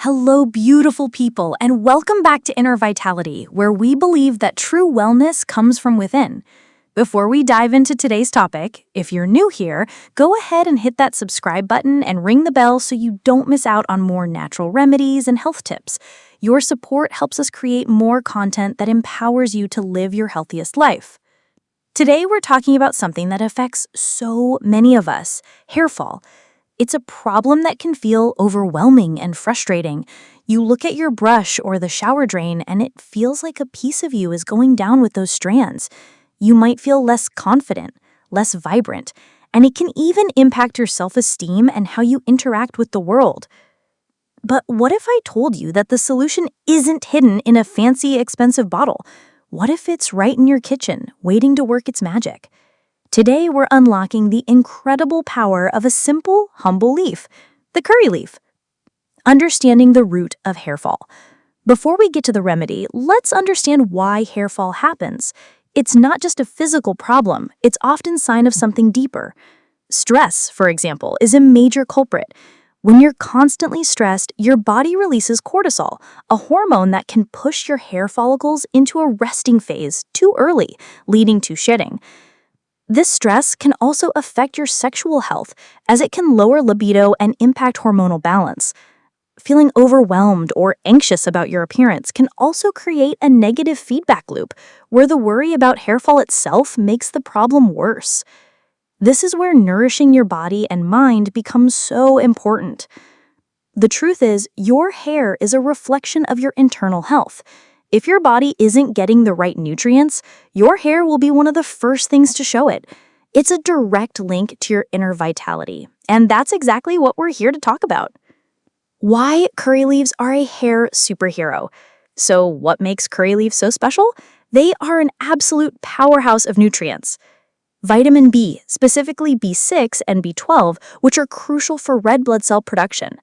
Hello, beautiful people, and welcome back to Inner Vitality, where we believe that true wellness comes from within. Before we dive into today's topic, if you're new here, go ahead and hit that subscribe button and ring the bell so you don't miss out on more natural remedies and health tips. Your support helps us create more content that empowers you to live your healthiest life. Today, we're talking about something that affects so many of us: hair fall. It's a problem that can feel overwhelming and frustrating. You look at your brush or the shower drain, and it feels like a piece of you is going down with those strands. You might feel less confident, less vibrant, and it can even impact your self-esteem and how you interact with the world. But what if I told you that the solution isn't hidden in a fancy, expensive bottle? What if it's right in your kitchen, waiting to work its magic? Today, we're unlocking the incredible power of a simple, humble leaf, the curry leaf. Understanding the root of hair fall. Before we get to the remedy, let's understand why hair fall happens. It's not just a physical problem, it's often a sign of something deeper. Stress, for example, is a major culprit. When you're constantly stressed, your body releases cortisol, a hormone that can push your hair follicles into a resting phase too early, leading to shedding. This stress can also affect your sexual health, as it can lower libido and impact hormonal balance. Feeling overwhelmed or anxious about your appearance can also create a negative feedback loop, where the worry about hair fall itself makes the problem worse. This is where nourishing your body and mind becomes so important. The truth is, your hair is a reflection of your internal health. If your body isn't getting the right nutrients, your hair will be one of the first things to show it. It's a direct link to your inner vitality, and that's exactly what we're here to talk about. Why curry leaves are a hair superhero. So what makes curry leaves so special? They are an absolute powerhouse of nutrients. Vitamin B, specifically B6 and B12, which are crucial for red blood cell production.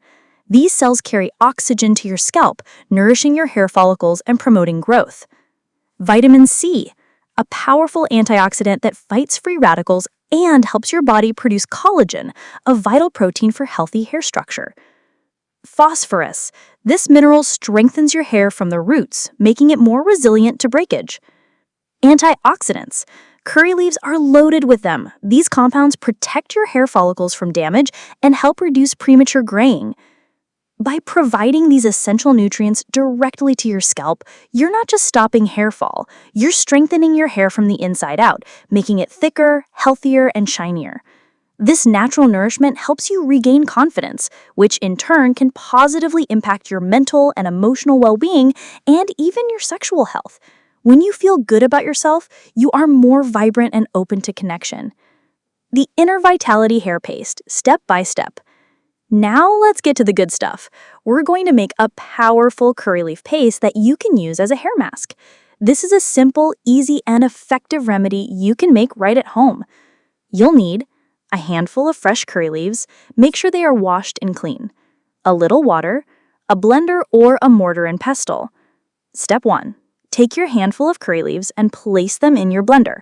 These cells carry oxygen to your scalp, nourishing your hair follicles and promoting growth. Vitamin C, a powerful antioxidant that fights free radicals and helps your body produce collagen, a vital protein for healthy hair structure. Phosphorus, this mineral strengthens your hair from the roots, making it more resilient to breakage. Antioxidants, curry leaves are loaded with them. These compounds protect your hair follicles from damage and help reduce premature graying. By providing these essential nutrients directly to your scalp, you're not just stopping hair fall, you're strengthening your hair from the inside out, making it thicker, healthier, and shinier. This natural nourishment helps you regain confidence, which in turn can positively impact your mental and emotional well-being and even your sexual health. When you feel good about yourself, you are more vibrant and open to connection. The Inner Vitality Hair Paste, step by step. Now let's get to the good stuff. We're going to make a powerful curry leaf paste that you can use as a hair mask. This is a simple, easy, and effective remedy you can make right at home. You'll need a handful of fresh curry leaves. Make sure they are washed and clean. A little water, a blender or a mortar and pestle. Step 1. Take your handful of curry leaves and place them in your blender.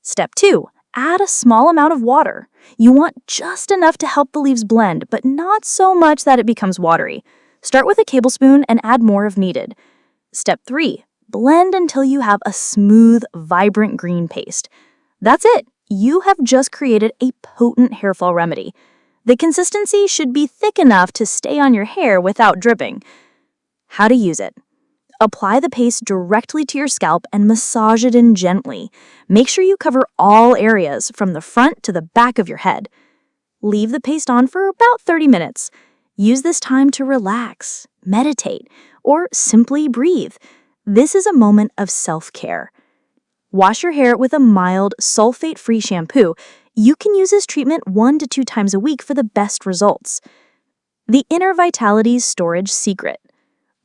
Step 2. Add a small amount of water. You want just enough to help the leaves blend, but not so much that it becomes watery. Start with a tablespoon and add more if needed. Step 3. Blend until you have a smooth, vibrant green paste. That's it. You have just created a potent hair fall remedy. The consistency should be thick enough to stay on your hair without dripping. How to use it. Apply the paste directly to your scalp and massage it in gently. Make sure you cover all areas from the front to the back of your head. Leave the paste on for about 30 minutes. Use this time to relax, meditate, or simply breathe. This is a moment of self-care. Wash your hair with a mild, sulfate-free shampoo. You can use this treatment 1 to 2 times a week for the best results. The Inner Vitality's storage secret.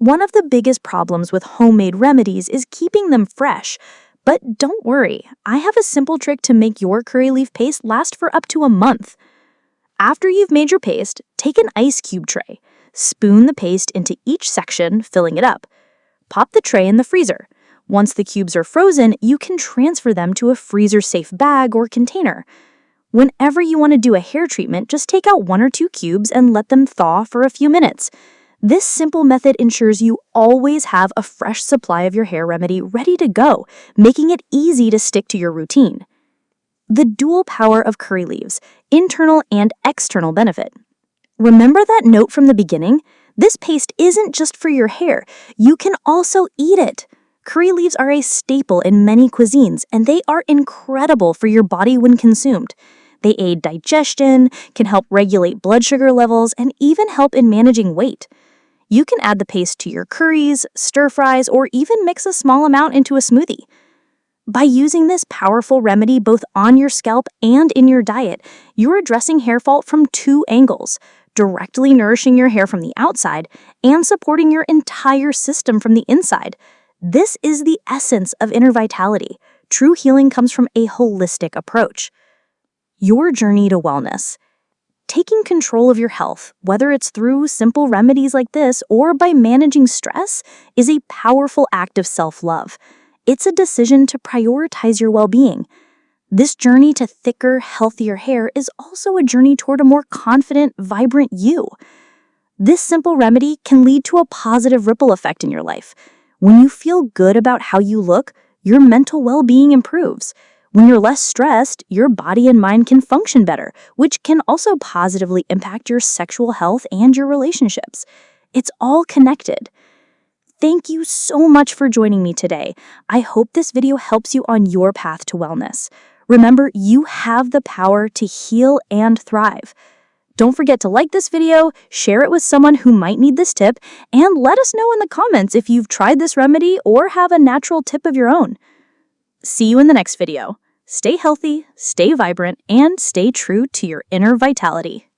One of the biggest problems with homemade remedies is keeping them fresh. But don't worry, I have a simple trick to make your curry leaf paste last for up to a month. After you've made your paste, take an ice cube tray. Spoon the paste into each section, filling it up. Pop the tray in the freezer. Once the cubes are frozen, you can transfer them to a freezer-safe bag or container. Whenever you want to do a hair treatment, just take out 1 or 2 cubes and let them thaw for a few minutes. This simple method ensures you always have a fresh supply of your hair remedy ready to go, making it easy to stick to your routine. The dual power of curry leaves, internal and external benefit. Remember that note from the beginning? This paste isn't just for your hair. You can also eat it. Curry leaves are a staple in many cuisines, and they are incredible for your body when consumed. They aid digestion, can help regulate blood sugar levels, and even help in managing weight. You can add the paste to your curries, stir-fries, or even mix a small amount into a smoothie. By using this powerful remedy both on your scalp and in your diet, you're addressing hair fall from two angles, directly nourishing your hair from the outside and supporting your entire system from the inside. This is the essence of inner vitality. True healing comes from a holistic approach. Your journey to wellness. Taking control of your health, whether it's through simple remedies like this or by managing stress, is a powerful act of self-love. It's a decision to prioritize your well-being. This journey to thicker, healthier hair is also a journey toward a more confident, vibrant you. This simple remedy can lead to a positive ripple effect in your life. When you feel good about how you look, your mental well-being improves. When you're less stressed, your body and mind can function better, which can also positively impact your sexual health and your relationships. It's all connected. Thank you so much for joining me today. I hope this video helps you on your path to wellness. Remember, you have the power to heal and thrive. Don't forget to like this video, share it with someone who might need this tip, and let us know in the comments if you've tried this remedy or have a natural tip of your own. See you in the next video. Stay healthy, stay vibrant, and stay true to your inner vitality.